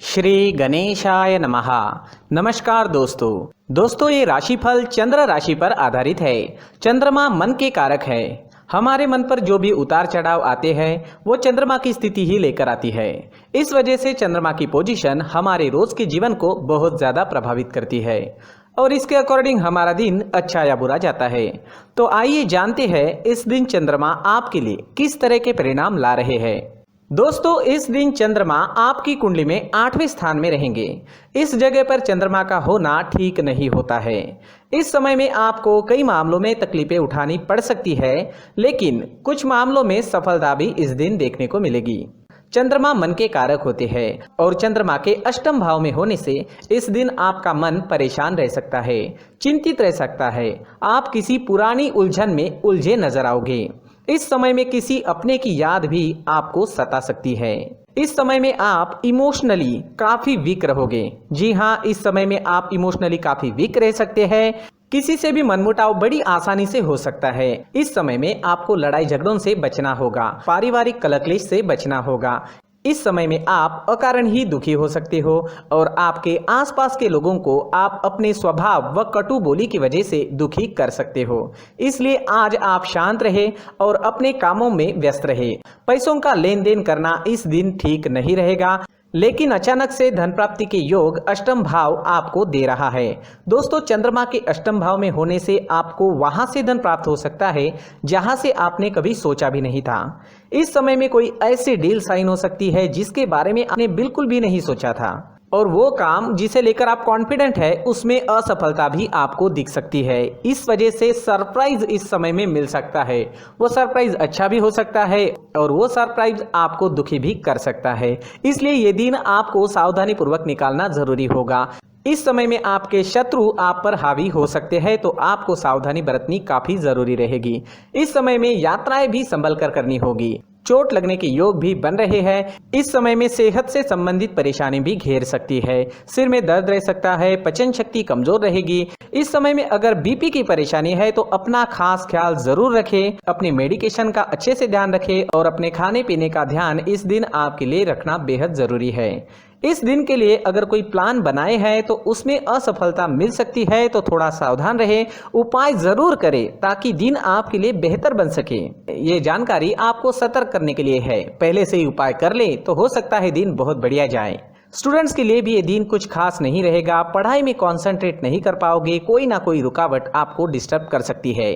श्री गणेशाय नमः। नमस्कार दोस्तों ये राशिफल चंद्र राशि पर आधारित है। चंद्रमा मन के कारक है। हमारे मन पर जो भी उतार चढ़ाव आते हैं वो चंद्रमा की स्थिति ही लेकर आती है। इस वजह से चंद्रमा की पोजीशन हमारे रोज के जीवन को बहुत ज्यादा प्रभावित करती है और इसके अकॉर्डिंग हमारा दिन अच्छा या बुरा जाता है। तो आइए जानते हैं इस दिन चंद्रमा आपके लिए किस तरह के परिणाम ला रहे हैं। दोस्तों इस दिन चंद्रमा आपकी कुंडली में 8वें स्थान में रहेंगे। इस जगह पर चंद्रमा का होना ठीक नहीं होता है। इस समय में आपको कई मामलों में तकलीफें उठानी पड़ सकती है, लेकिन कुछ मामलों में सफलता भी इस दिन देखने को मिलेगी। चंद्रमा मन के कारक होते हैं और चंद्रमा के अष्टम भाव में होने से इस दिन आपका मन परेशान रह सकता है, चिंतित रह सकता है। आप किसी पुरानी उलझन में उलझे नजर आओगे। इस समय में किसी अपने की याद भी आपको सता सकती है। इस समय में आप इमोशनली काफी वीक रहोगे। जी हाँ, इस समय में आप इमोशनली काफी वीक रह सकते हैं। किसी से भी मनमुटाव बड़ी आसानी से हो सकता है। इस समय में आपको लड़ाई झगड़ों से बचना होगा, पारिवारिक कलह से बचना होगा। इस समय में आप अकारण ही दुखी हो सकते हो और आपके आसपास के लोगों को आप अपने स्वभाव व कटु बोली की वजह से दुखी कर सकते हो। इसलिए आज आप शांत रहे और अपने कामों में व्यस्त रहे। पैसों का लेन देन करना इस दिन ठीक नहीं रहेगा, लेकिन अचानक से धन प्राप्ति के योग अष्टम भाव आपको दे रहा है। दोस्तों चंद्रमा के अष्टम भाव में होने से आपको वहां से धन प्राप्त हो सकता है जहां से आपने कभी सोचा भी नहीं था। इस समय में कोई ऐसी डील साइन हो सकती है जिसके बारे में आपने बिल्कुल भी नहीं सोचा था और वो काम जिसे लेकर आप कॉन्फिडेंट है उसमें असफलता भी आपको दिख सकती है। इस वजह से सरप्राइज इस समय में मिल सकता है। वो सरप्राइज अच्छा भी हो सकता है और वो सरप्राइज आपको दुखी भी कर सकता है। इसलिए ये दिन आपको सावधानी पूर्वक निकालना जरूरी होगा। इस समय में आपके शत्रु आप पर हावी हो सकते हैं, तो आपको सावधानी बरतनी काफी जरूरी रहेगी। इस समय में यात्राएं भी संभल कर करनी होगी। चोट लगने के योग भी बन रहे हैं। इस समय में सेहत से संबंधित परेशानी भी घेर सकती है। सिर में दर्द रह सकता है, पचन शक्ति कमजोर रहेगी। इस समय में अगर बीपी की परेशानी है तो अपना खास ख्याल जरूर रखें। अपने मेडिकेशन का अच्छे से ध्यान रखें और अपने खाने पीने का ध्यान इस दिन आपके लिए रखना बेहद जरूरी है। इस दिन के लिए अगर कोई प्लान बनाए हैं तो उसमें असफलता मिल सकती है, तो थोड़ा सावधान रहे, उपाय जरूर करें ताकि दिन आपके लिए बेहतर बन सके। ये जानकारी आपको सतर्क करने के लिए है। पहले से ही उपाय कर ले तो हो सकता है दिन बहुत बढ़िया जाए। स्टूडेंट्स के लिए भी ये दिन कुछ खास नहीं रहेगा। पढ़ाई में कॉन्सेंट्रेट नहीं कर पाओगे, कोई ना कोई रुकावट आपको डिस्टर्ब कर सकती है।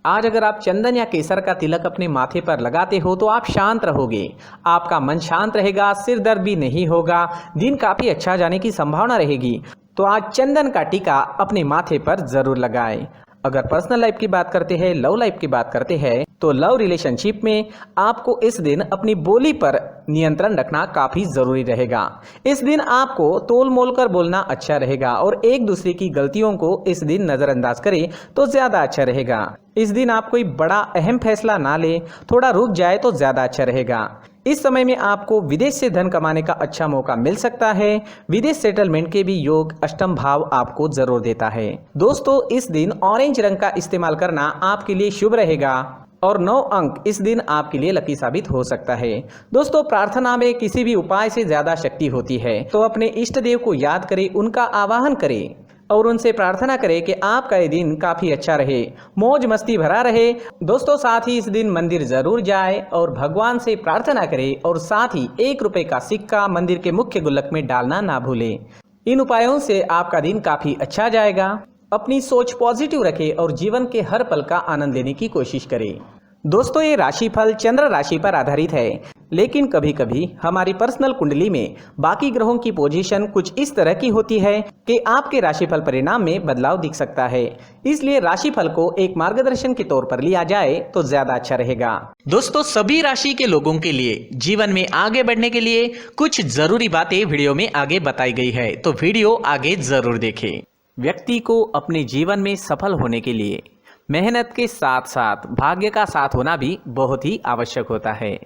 आज अगर आप चंदन या केसर का तिलक अपने माथे पर लगाते हो तो आप शांत रहोगे, आपका मन शांत रहेगा, सिर दर्द भी नहीं होगा, दिन काफी अच्छा जाने की संभावना रहेगी। तो आज चंदन का टीका अपने माथे पर जरूर लगाएं। अगर पर्सनल लाइफ की बात करते हैं, लव लाइफ की बात करते हैं, तो लव रिलेशनशिप में आपको इस दिन अपनी बोली पर नियंत्रण रखना काफी जरूरी रहेगा। इस दिन आपको तोल मोल कर बोलना अच्छा रहेगा और एक दूसरे की गलतियों को इस दिन नजरअंदाज करें तो ज्यादा अच्छा रहेगा। इस दिन आप कोई बड़ा अहम फैसला ना ले, थोड़ा रुक जाए तो ज्यादा अच्छा रहेगा। इस समय में आपको विदेश से धन कमाने का अच्छा मौका मिल सकता है। विदेश सेटलमेंट के भी योग अष्टम भाव आपको जरूर देता है। दोस्तों इस दिन ऑरेंज रंग का इस्तेमाल करना आपके लिए शुभ रहेगा और 9 अंक इस दिन आपके लिए लकी साबित हो सकता है। दोस्तों प्रार्थना में किसी भी उपाय से ज्यादा शक्ति होती है, तो अपने इष्ट देव को याद करें, उनका आवाहन करें और उनसे प्रार्थना करें कि आपका ये दिन काफी अच्छा रहे, मौज मस्ती भरा रहे। दोस्तों साथ ही इस दिन मंदिर जरूर जाए और भगवान से प्रार्थना करें और साथ ही 1 रुपए का सिक्का मंदिर के मुख्य गुल्लक में डालना ना भूलें। इन उपायों से आपका दिन काफी अच्छा जाएगा। अपनी सोच पॉजिटिव रखें और जीवन के हर पल का आनंद लेने की कोशिश करें। दोस्तों ये राशिफल चंद्र राशि पर आधारित है, लेकिन कभी कभी हमारी पर्सनल कुंडली में बाकी ग्रहों की पोजीशन कुछ इस तरह की होती है कि आपके राशिफल परिणाम में बदलाव दिख सकता है। इसलिए राशिफल को एक मार्गदर्शन के तौर पर लिया जाए तो ज्यादा अच्छा रहेगा। दोस्तों सभी राशि के लोगों के लिए जीवन में आगे बढ़ने के लिए कुछ जरूरी बातें वीडियो में आगे बताई गई है, तो वीडियो आगे जरूर देखें। व्यक्ति को अपने जीवन में सफल होने के लिए मेहनत के साथ साथ भाग्य का साथ होना भी बहुत ही आवश्यक होता है।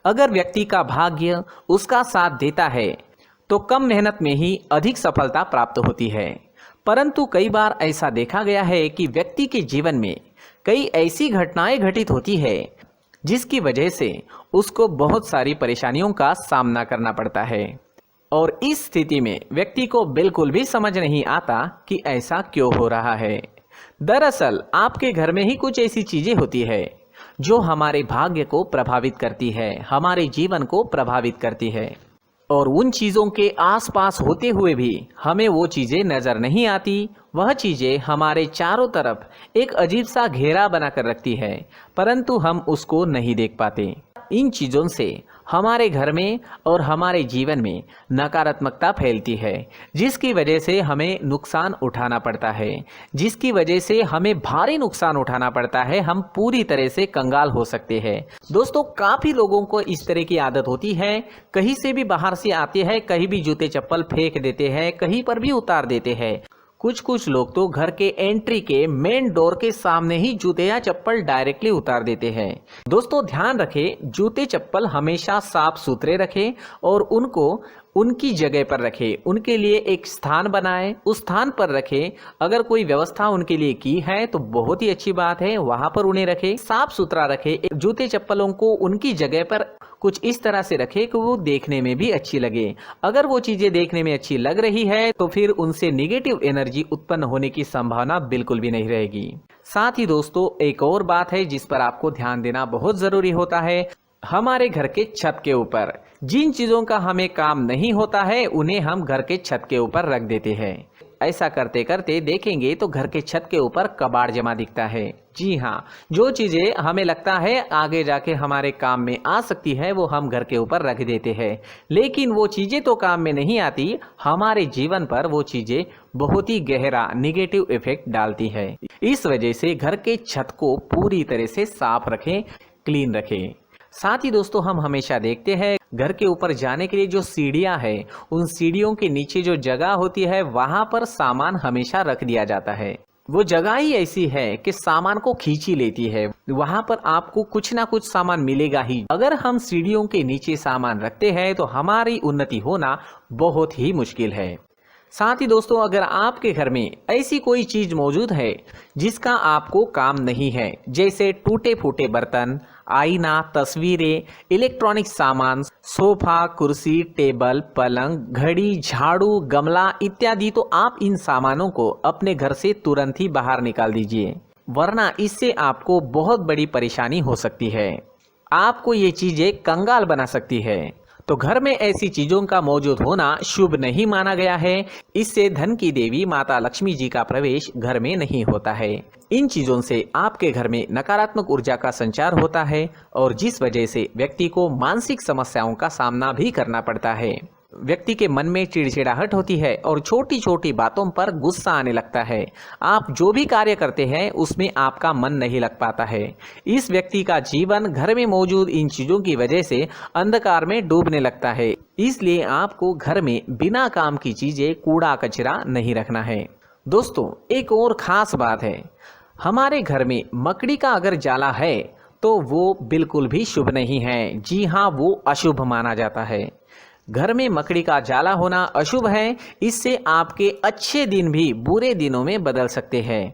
अगर व्यक्ति का भाग्य उसका साथ देता है तो कम मेहनत में ही अधिक सफलता प्राप्त होती है, परंतु कई बार ऐसा देखा गया है कि व्यक्ति के जीवन में कई ऐसी घटनाएं घटित होती है जिसकी वजह से उसको बहुत सारी परेशानियों का सामना करना पड़ता है। और इस स्थिति में व्यक्ति को बिल्कुल भी समझ नहीं आता कि ऐसा क्यों हो रहा है। दरअसल आपके घर में ही कुछ ऐसी चीजें होती है जो हमारे भाग्य को प्रभावित करती है, हमारे जीवन को प्रभावित करती है, और उन चीज़ों के आसपास होते हुए भी हमें वो चीज़ें नज़र नहीं आती। वह चीज़ें हमारे चारों तरफ एक अजीब सा घेरा बनाकर रखती है, परंतु हम उसको नहीं देख पाते। इन चीज़ों से हमारे घर में और हमारे जीवन में नकारात्मकता फैलती है, जिसकी वजह से हमें नुकसान उठाना पड़ता है, जिसकी वजह से हमें भारी नुकसान उठाना पड़ता है। हम पूरी तरह से कंगाल हो सकते हैं। दोस्तों, काफ़ी लोगों को इस तरह की आदत होती है, कहीं से भी बाहर से आते हैं, कहीं भी जूते चप्पल फेंक देते हैं, कहीं पर भी उतार देते हैं। कुछ लोग तो घर के एंट्री के मेन डोर के सामने ही जूते या चप्पल डायरेक्टली उतार देते हैं। दोस्तों, ध्यान रखें, जूते चप्पल हमेशा साफ सुथरे रखें और उनको उनकी जगह पर रखें। उनके लिए एक स्थान बनाएं, उस स्थान पर रखें। अगर कोई व्यवस्था उनके लिए की है तो बहुत ही अच्छी बात है, वहां पर उन्हें रखें, साफ सुथरा रखें। जूते चप्पलों को उनकी जगह पर कुछ इस तरह से रखें कि वो देखने में भी अच्छी लगे। अगर वो चीजें देखने में अच्छी लग रही है तो फिर उनसे निगेटिव एनर्जी उत्पन्न होने की संभावना बिल्कुल भी नहीं रहेगी। साथ ही दोस्तों, एक और बात है जिस पर आपको ध्यान देना बहुत जरूरी होता है। हमारे घर के छत के ऊपर जिन चीजों का हमें काम नहीं होता है उन्हें हम घर के छत के ऊपर रख देते हैं। ऐसा करते करते देखेंगे तो घर के छत के ऊपर कबाड़ जमा दिखता है। जी हाँ, जो चीजें हमें लगता है आगे जाके हमारे काम में आ सकती है वो हम घर के ऊपर रख देते हैं, लेकिन वो चीजें तो काम में नहीं आती, हमारे जीवन पर वो चीजें बहुत ही गहरा निगेटिव इफेक्ट डालती है। इस वजह से घर के छत को पूरी तरह से साफ रखें, क्लीन रखें। साथ ही दोस्तों, हम हमेशा देखते हैं घर के ऊपर जाने के लिए जो सीढ़ियां हैं, उन सीढ़ियों के नीचे जो जगह होती है वहां पर सामान हमेशा रख दिया जाता है। वो जगह ही ऐसी है कि सामान को खींची लेती है, वहां पर आपको कुछ ना कुछ सामान मिलेगा ही। अगर हम सीढ़ियों के नीचे सामान रखते हैं तो हमारी उन्नति होना बहुत ही मुश्किल है। साथ ही दोस्तों, अगर आपके घर में ऐसी कोई चीज मौजूद है जिसका आपको काम नहीं है, जैसे टूटे फूटे बर्तन, आईना, तस्वीरें, इलेक्ट्रॉनिक सामान, सोफा, कुर्सी, टेबल, पलंग, घड़ी, झाड़ू, गमला इत्यादि, तो आप इन सामानों को अपने घर से तुरंत ही बाहर निकाल दीजिए, वरना इससे आपको बहुत बड़ी परेशानी हो सकती है। आपको ये चीजें कंगाल बना सकती है। तो घर में ऐसी चीजों का मौजूद होना शुभ नहीं माना गया है। इससे धन की देवी माता लक्ष्मी जी का प्रवेश घर में नहीं होता है। इन चीजों से आपके घर में नकारात्मक ऊर्जा का संचार होता है और जिस वजह से व्यक्ति को मानसिक समस्याओं का सामना भी करना पड़ता है। व्यक्ति के मन में चिड़चिड़ाहट होती है और छोटी छोटी बातों पर गुस्सा आने लगता है। आप जो भी कार्य करते हैं उसमें आपका मन नहीं लग पाता है। इस व्यक्ति का जीवन घर में मौजूद इन चीजों की वजह से अंधकार में डूबने लगता है। इसलिए आपको घर में बिना काम की चीजें, कूड़ा कचरा नहीं रखना है। दोस्तों, एक और खास बात है, हमारे घर में मकड़ी का अगर जाला है तो वो बिल्कुल भी शुभ नहीं है। जी हाँ, वो अशुभ माना जाता है। घर में मकड़ी का जाला होना अशुभ है। इससे आपके अच्छे दिन भी बुरे दिनों में बदल सकते हैं,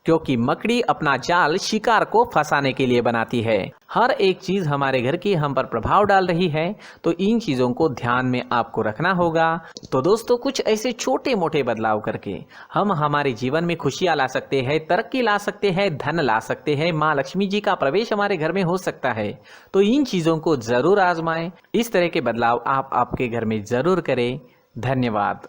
क्योंकि मकड़ी अपना जाल शिकार को फंसाने के लिए बनाती है। हर एक चीज हमारे घर की हम पर प्रभाव डाल रही है, तो इन चीजों को ध्यान में आपको रखना होगा। तो दोस्तों, कुछ ऐसे छोटे मोटे बदलाव करके हम हमारे जीवन में खुशियां ला सकते हैं, तरक्की ला सकते हैं, धन ला सकते हैं, माँ लक्ष्मी जी का प्रवेश हमारे घर में हो सकता है। तो इन चीजों को जरूर आजमाएं। इस तरह के बदलाव आप आपके घर में जरूर करें। धन्यवाद।